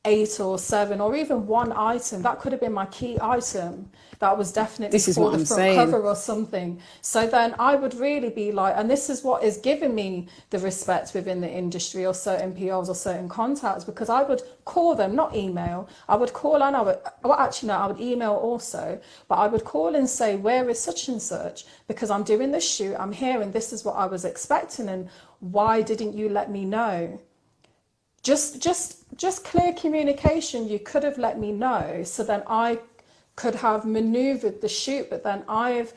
8 or 7 or even 1 item, that could have been my key item, that was definitely for the front cover or something. So then I would really be like, and this is what is giving me the respect within the industry, or certain PRs or certain contacts, because I would call them, not email. I would call, and I would email also, but I would call and say, where is such and such? Because I'm doing this shoot, I'm here, and this is what I was expecting, and why didn't you let me know? Just clear communication. You could have let me know, so then I could have maneuvered the shoot. But then I've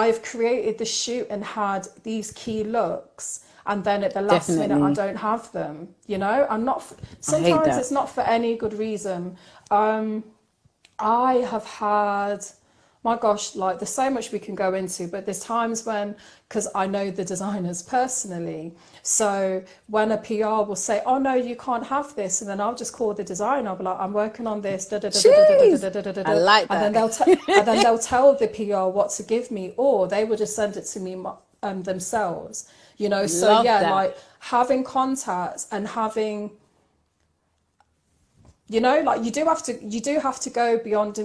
I've created the shoot and had these key looks, and then at the last minute I don't have them, you know. I'm not, sometimes it's not for any good reason. I have had, my gosh, like there's so much we can go into, but there's times when, because I know the designers personally, so when a PR will say, oh no, you can't have this, and then I'll just call the designer, I'll be like, I'm working on this, I like that. and then they'll tell the PR what to give me, or they will just send it to me themselves, you know. So Love yeah, that. like having contacts and having, you know, like you do have to go beyond,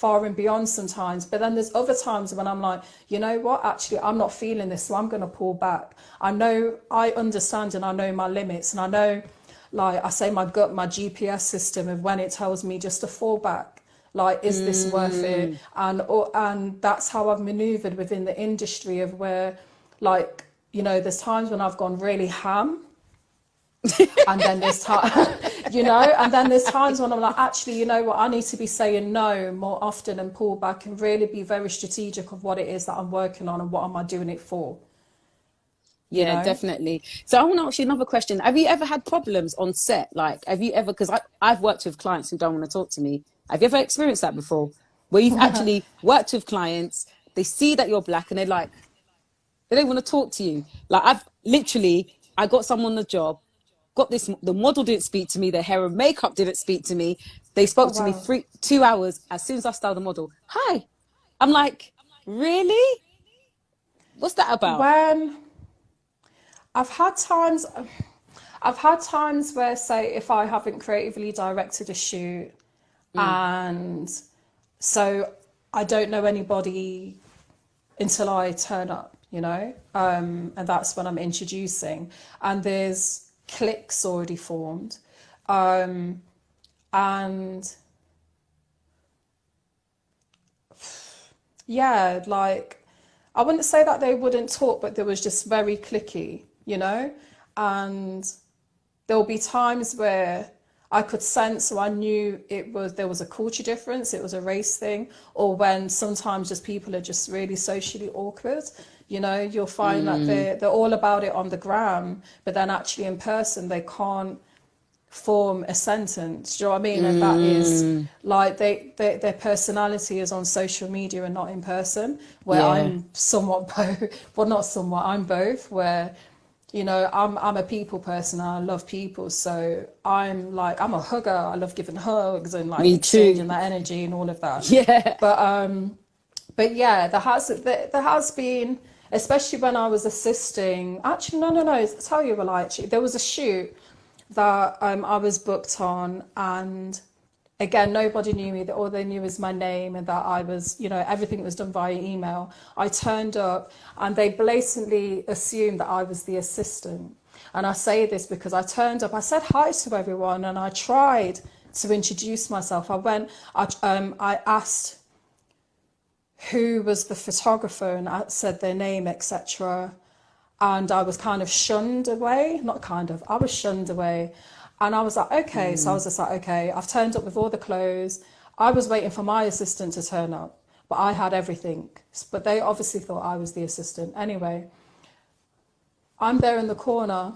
far and beyond sometimes, but then there's other times when I'm like, you know what, actually I'm not feeling this, so I'm going to pull back. I know, I understand, and I know my limits, and I know, like I say, my gut, my GPS system of when it tells me just to fall back, like, is this worth it? And that's how I've maneuvered within the industry of where, like, you know, there's times when I've gone really ham, and then there's you know, and then there's times when I'm like, actually, you know what, I need to be saying no more often and pull back and really be very strategic of what it is that I'm working on and what am I doing it for. Yeah, definitely. So I want to ask you another question. Have you ever had problems on set? Like, have you ever, because I've worked with clients who don't want to talk to me. Have you ever experienced that before? Where you've actually worked with clients, they see that you're black and they're like, they don't want to talk to you. Like I got someone the job, got this, the model didn't speak to me, their hair and makeup didn't speak to me. They spoke to me 2 hours. As soon as I styled the model, hi. I'm like, really? What's that about? When I've had times where, say, if I haven't creatively directed a shoot, and so I don't know anybody until I turn up, you know, and that's when I'm introducing, and there's cliques already formed, and yeah, like I wouldn't say that they wouldn't talk, but there was just very cliquey, you know, and there'll be times where I could sense, so I knew there was a culture difference, it was a race thing, or when sometimes just people are just really socially awkward. You know, you'll find that they're all about it on the gram, but then actually in person they can't form a sentence. Do you know what I mean? And that is like their personality is on social media and not in person. Where I'm somewhat both. Well, not somewhat. I'm both. Where, you know, I'm a people person and I love people, so I'm a hugger. I love giving hugs and like exchanging that energy and all of that. Yeah. But yeah, there has been, especially when I was assisting. Actually, no. I'll tell you a lie. Actually, there was a shoot that I was booked on, and again, nobody knew me. All they knew was my name and that I was, you know, everything was done via email. I turned up and they blatantly assumed that I was the assistant. And I say this because I turned up, I said hi to everyone and I tried to introduce myself. I asked who was the photographer and I said their name, etc. And I was kind of shunned away. I was shunned away. And I was like, okay. So I was just like, okay, I've turned up with all the clothes. I was waiting for my assistant to turn up, but I had everything. But they obviously thought I was the assistant. Anyway, I'm there in the corner,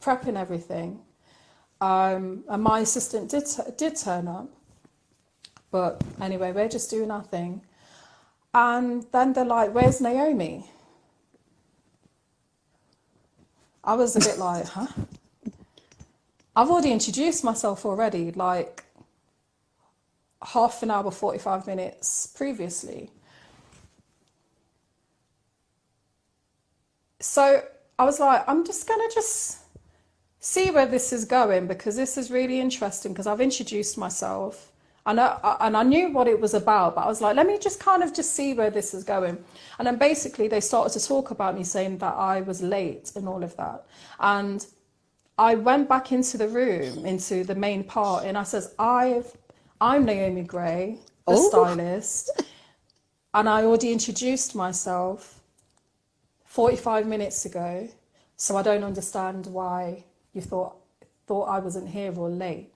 prepping everything. And my assistant did turn up. But anyway, we're just doing our thing. And then they're like, where's Naomi? I was a bit like, huh? I've already introduced myself already, like half an hour, 45 minutes previously. So I was like, I'm just going to see where this is going, because this is really interesting, because I've introduced myself. And I knew what it was about, but I was like, let me just see where this is going. And then basically they started to talk about me, saying that I was late and all of that. And I went back into the room, into the main part, and I says, I'm Naomi Grey, the stylist. And I already introduced myself 45 minutes ago. So I don't understand why you thought I wasn't here or late.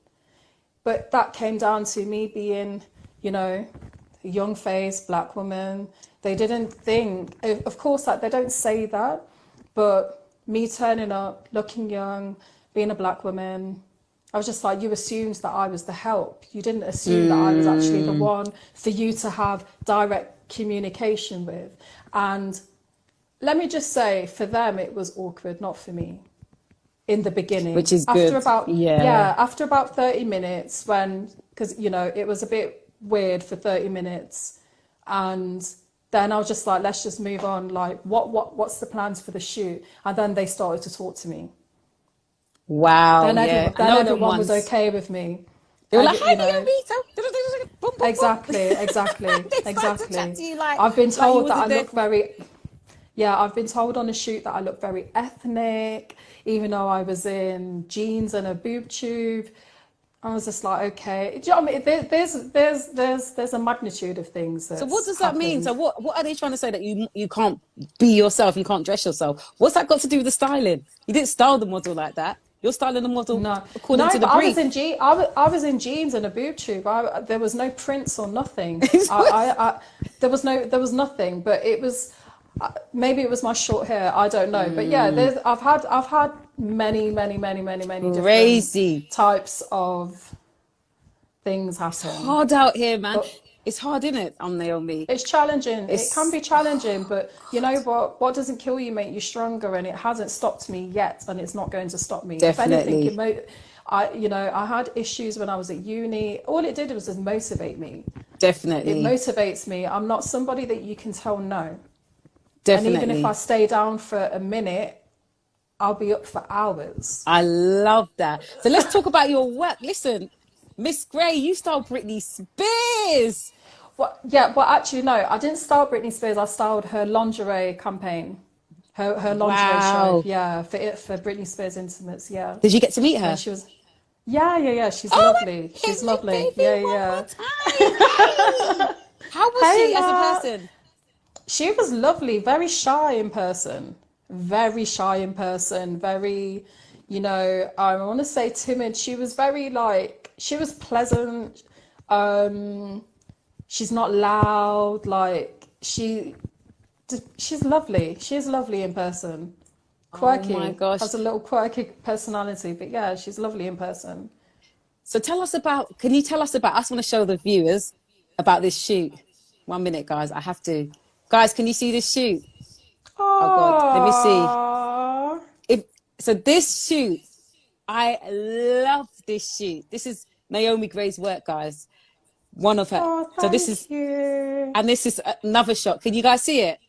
But that came down to me being, you know, young face, black woman. They didn't think, of course, like they don't say that, but me turning up, looking young, being a black woman, I was just like, you assumed that I was the help. You didn't assume that I was actually the one for you to have direct communication with. And let me just say, for them, it was awkward, not for me. In the beginning, which is after good. about Yeah, after about 30 minutes, because it was a bit weird for 30 minutes, and then I was just like, let's just move on. Like, what's the plans for the shoot? And then they started to talk to me. wow. Then Yeah, everyone was okay with me. They were like, "Hi, Naomi." Exactly. They started to chat to you like, I've been told like that I look very. Yeah, I've been told on a shoot that I look very ethnic, even though I was in jeans and a boob tube. I was just like, okay. Do you know what I mean? There's a magnitude of things. So what does that mean? So what are they trying to say, that you can't be yourself, you can't dress yourself? What's that got to do with the styling? You didn't style the model like that. You're styling the model according to the but brief. I was in jeans and a boob tube. There was no prints or nothing. There was nothing. But it was. Maybe it was my short hair. I don't know, but yeah, I've had many Crazy different types of things happen. It's hard out here, man. But it's hard, isn't it? Naomi. It's challenging. It can be challenging, but you know what? What doesn't kill you make you stronger, and it hasn't stopped me yet, and it's not going to stop me. Definitely. If anything, I had issues when I was at uni. All it did was just motivate me. Definitely. It motivates me. I'm not somebody that you can tell no. Definitely. And even if I stay down for a minute, I'll be up for hours. I love that. So let's talk about your work. Listen, Miss Grey, you styled Britney Spears. Well, actually, no, I didn't style Britney Spears. I styled her lingerie campaign, her lingerie show. Yeah, for Britney Spears Intimates. Yeah. Did you get to meet her? And she was. Yeah. She's lovely. She's lovely. Yeah. How was she as a person? She was lovely, very shy in person, very, I want to say timid. She was she was pleasant. She's not loud. She's lovely. She's lovely in person. Quirky. Oh my gosh. Has a little quirky personality, but yeah, she's lovely in person. So can you tell us about, I just want to show the viewers about this shoot. 1 minute, guys, I have to. Guys, can you see this shoot? Oh God, let me see. So this shoot, I love this shoot. This is Naomi Grey's work, guys. One of her. So this is another shot. Can you guys see it?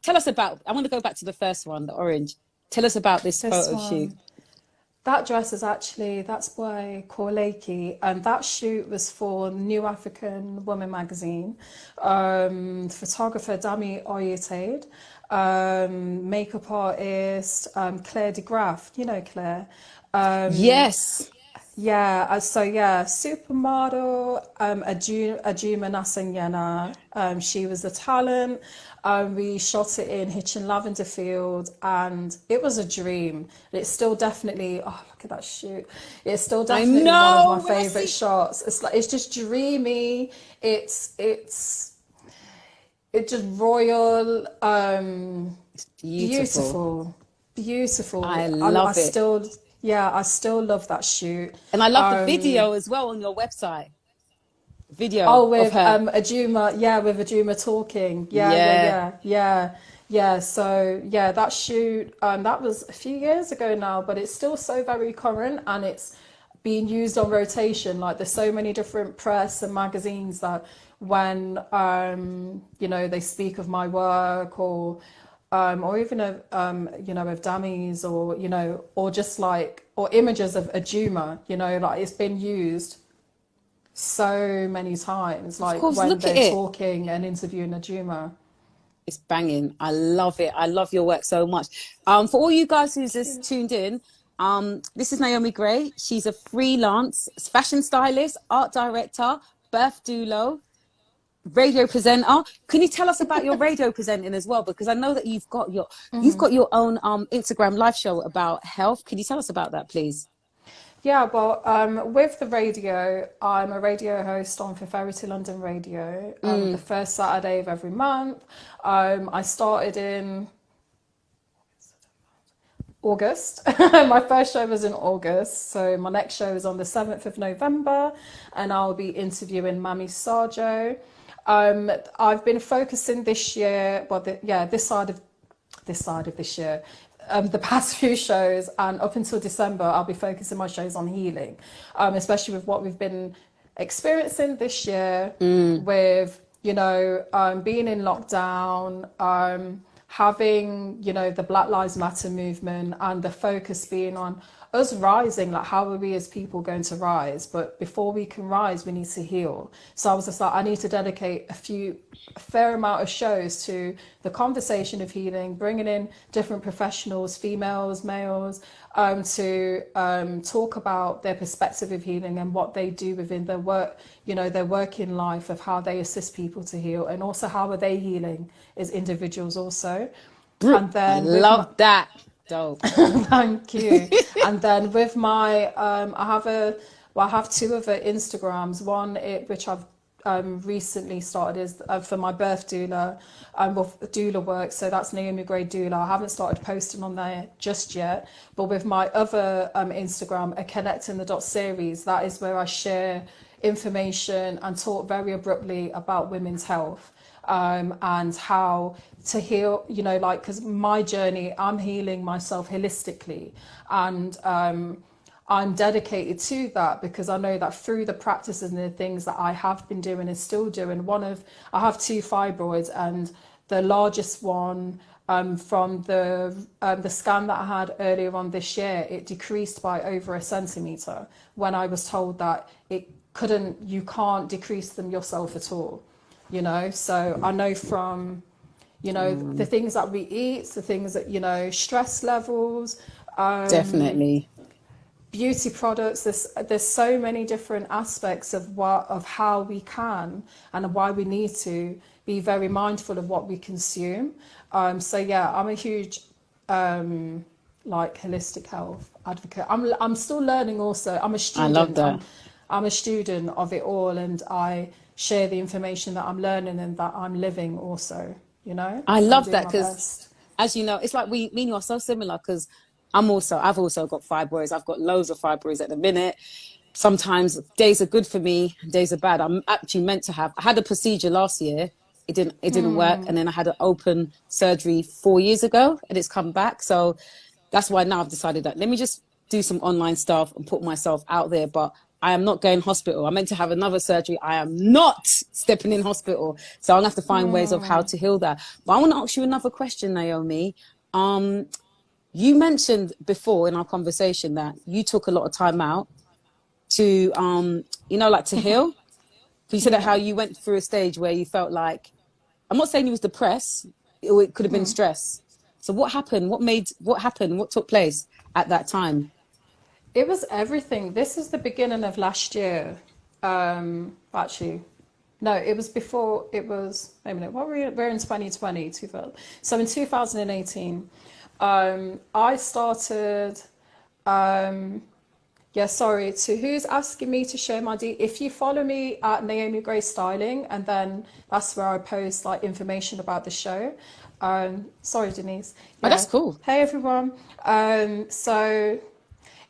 Tell us about, I want to go back to the first one, the orange. Tell us about this photo shoot. That dress is that's by Korleki, and that shoot was for New African Woman magazine. Photographer Dami Oyetade, makeup artist Claire de Graaf. You know Claire. Yes. Yeah. Supermodel Ajuma Nasanyana. She was the talent. We shot it in Hitchin Lavender Field, and it was a dream. It's still definitely, look at that shoot. It's still definitely one of my favorite shots. It's just dreamy. It's just royal. It's beautiful. I love it. I still love that shoot. And I love the video as well on your website. Video with of her. Ajuma, with Ajuma talking. So that shoot, that was a few years ago now, but it's still so very current, and it's being used on rotation. Like, there's so many different press and magazines that when they speak of my work, or even of of Dammy's, or or just or images of Ajuma, it's been used so many times, when they're talking and interviewing Ajuma. It's banging. I love it. I love your work so much. For all you guys who's just tuned in, this is Naomi Grey. She's a freelance fashion stylist, art director, birth doula, radio presenter. Can you tell us about your radio presenting as well? Because I know that you've got your own Instagram live show about health. Can you tell us about that, please? Yeah, well, with the radio, I'm a radio host on for Verity London Radio, the first Saturday of every month. I started in August. My first show was in August, so my next show is on the 7th of November, and I'll be interviewing Mami Sarjo. I've been focusing this year, this side of this year, the past few shows, and up until December, I'll be focusing my shows on healing, especially with what we've been experiencing this year with, being in lockdown, having, the Black Lives Matter movement, and the focus being on us rising, like how are we as people going to rise? But before we can rise, we need to heal. So I was just like, I need to dedicate a fair amount of shows to the conversation of healing, bringing in different professionals, females, males, to talk about their perspective of healing and what they do within their work, their working life, of how they assist people to heal, and also how are they healing as individuals also. And then I love that. Dope. Thank you. And then with my, I have two other Instagrams. One which I've recently started is for my birth doula, doula work. So that's Naomi Grey Doula. I haven't started posting on there just yet. But with my other Instagram, a Connecting the Dots series, that is where I share information and talk very abruptly about women's health. And how to heal, because my journey, I'm healing myself holistically, and I'm dedicated to that, because I know that through the practices and the things that I have been doing and still doing, I have 2 fibroids, and the largest one, from the scan that I had earlier on this year, it decreased by over 1 centimeter, when I was told that you can't decrease them yourself at all. So I know from, the things that we eat, the things that, stress levels, Definitely. beauty products, there's so many different aspects of how we can and why we need to be very mindful of what we consume. So yeah, I'm a huge, holistic health advocate. I'm still learning also. I'm a student. I love that. I'm a student of it all, and I share the information that I'm learning and that I'm living also, I love that, because as you know, it's like me and you are so similar, because I've also got fibroids. I've got loads of fibroids at the minute. Sometimes days are good for me, days are bad. I'm actually meant to I had a procedure last year. It didn't work. And then I had an open surgery 4 years ago, and it's come back. So that's why now I've decided that let me just do some online stuff and put myself out there. But I am not going hospital. I'm meant to have another surgery. I am not stepping in hospital. So I'm gonna have to find ways of how to heal that. But I want to ask you another question, Naomi. You mentioned before in our conversation that you took a lot of time out to, to heal. You said that how you went through a stage where you felt like, I'm not saying you was depressed, it could have been stress. So what happened? What happened? What took place at that time? It was everything. This is the beginning of last year. Actually, no, it was before. It was, wait a minute, we're in 2020. So in 2018, I started, so who's asking me to share my if you follow me at Naomi Grey Styling, and then that's where I post information about the show. Sorry, Denise. Yeah. Oh, that's cool. Hey, everyone. So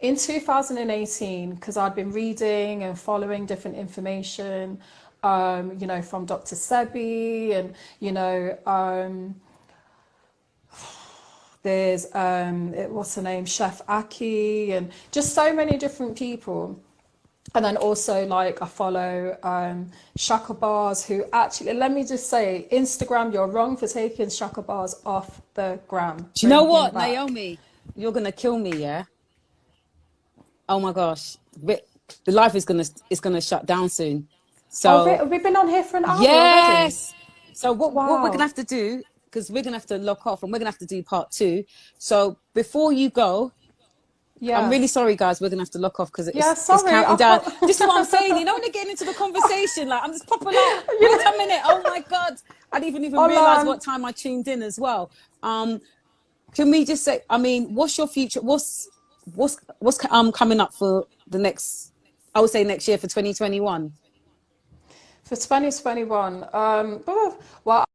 in 2018, because I'd been reading and following different information, from Dr. Sebi, and, there's, what's her name, Chef Aki, and just so many different people. And then also, I follow Shaka Bars, who actually, let me just say, Instagram, you're wrong for taking Shaka Bars off the gram. Do you know what, Naomi? You're going to kill me, yeah? Oh my gosh. The life is gonna shut down soon. So we've been on here for an hour yes. Already. So what we're going to have to do, because we're going to have to lock off and we're going to have to do part 2. So before you go, I'm really sorry, guys. We're going to have to lock off because it's counting down. This is what I'm saying. When they're getting into the conversation, I'm just proper wait a minute. Oh my God. I didn't even realize what time I tuned in as well. Can we just say, what's your future? what's coming up for the next, I would say next year, for 2021? For 2021, well,